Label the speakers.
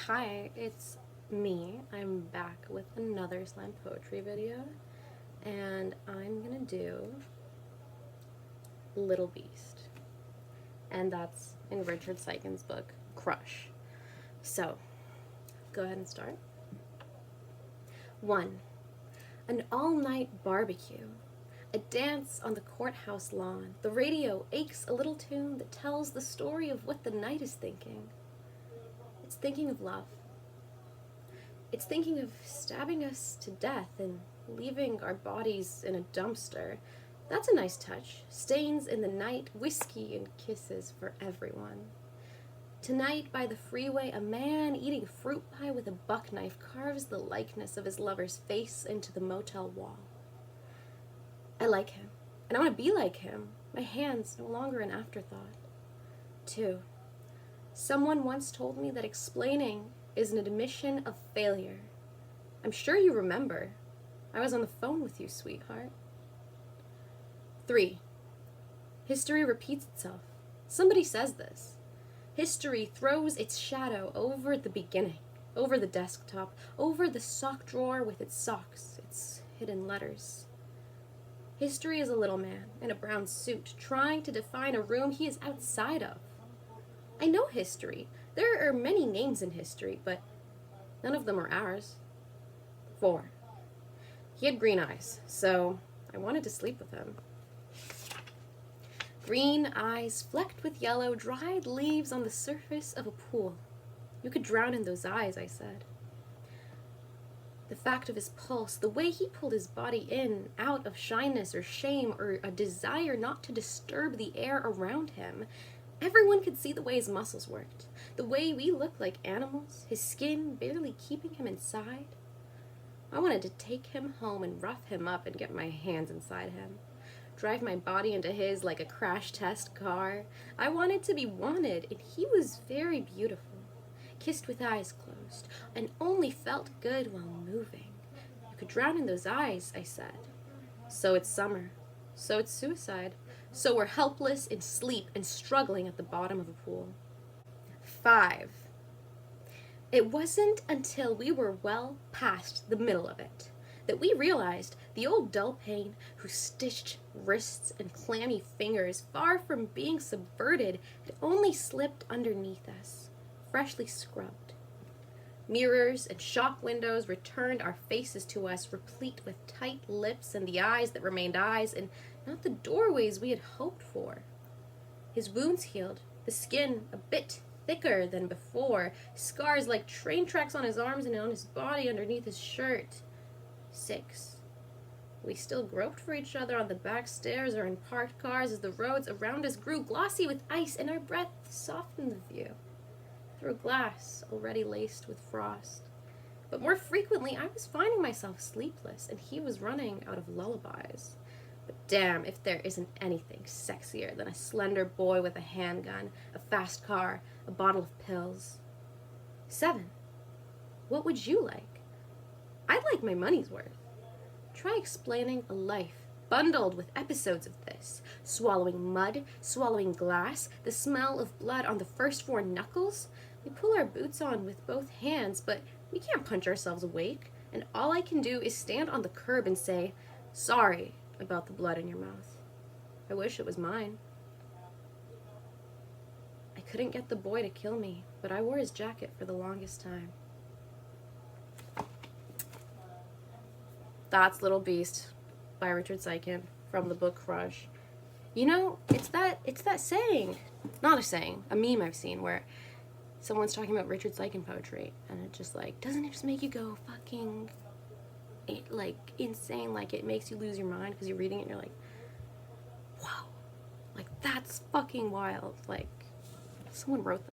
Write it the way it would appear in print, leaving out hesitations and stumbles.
Speaker 1: Hi, it's me. I'm back with another slam poetry video, and I'm gonna do Little Beast, and that's in Richard Siken's book, Crush. So, go ahead and start. 1. An all-night barbecue. A dance on the courthouse lawn. The radio aches a little tune that tells the story of what the night is thinking. It's thinking of love. It's thinking of stabbing us to death and leaving our bodies in a dumpster. That's a nice touch. Stains in the night, whiskey and kisses for everyone. Tonight, by the freeway, a man eating a fruit pie with a buck knife carves the likeness of his lover's face into the motel wall. I like him, and I want to be like him. My hand's no longer an afterthought. 2. Someone once told me that explaining is an admission of failure. I'm sure you remember. I was on the phone with you, sweetheart. 3. History repeats itself. Somebody says this. History throws its shadow over the beginning, over the desktop, over the sock drawer with its socks, its hidden letters. History is a little man in a brown suit trying to define a room he is outside of. I know history. There are many names in history, but none of them are ours. 4. He had green eyes, so I wanted to sleep with him. Green eyes flecked with yellow, dried leaves on the surface of a pool. You could drown in those eyes, I said. The fact of his pulse, the way he pulled his body in, out of shyness or shame or a desire not to disturb the air around him. Everyone could see the way his muscles worked, the way we looked like animals, his skin barely keeping him inside. I wanted to take him home and rough him up and get my hands inside him, drive my body into his like a crash test car. I wanted to be wanted, and he was very beautiful, kissed with eyes closed, and only felt good while moving. You could drown in those eyes, I said. So it's summer. So it's suicide. So we're helpless in sleep and struggling at the bottom of a pool. 5. It wasn't until we were well past the middle of it that we realized the old dull pain whose stitched wrists and clammy fingers, far from being subverted, had only slipped underneath us, freshly scrubbed. Mirrors and shop windows returned our faces to us, replete with tight lips and the eyes that remained eyes, and not the doorways we had hoped for. His wounds healed, the skin a bit thicker than before, scars like train tracks on his arms and on his body underneath his shirt. 6. We still groped for each other on the back stairs or in parked cars as the roads around us grew glossy with ice and our breath softened the view through glass already laced with frost. But more frequently, I was finding myself sleepless, and he was running out of lullabies. But damn if there isn't anything sexier than a slender boy with a handgun, a fast car, a bottle of pills. 7. What would you like? I'd like my money's worth. Try explaining a life bundled with episodes of this. Swallowing mud, swallowing glass, the smell of blood on the first 4 knuckles. We pull our boots on with both hands, but we can't punch ourselves awake, and all I can do is stand on the curb and say, sorry about the blood in your mouth. I wish it was mine. I couldn't get the boy to kill me, but I wore his jacket for the longest time. That's Little Beast by Richard Siken from the book Crush. You know, it's that saying, not a saying, a meme I've seen where someone's talking about Richard Siken poetry, and it just like, doesn't it just make you go fucking insane? Like, it makes you lose your mind because you're reading it and you're like, wow, like that's fucking wild. Like, someone wrote that.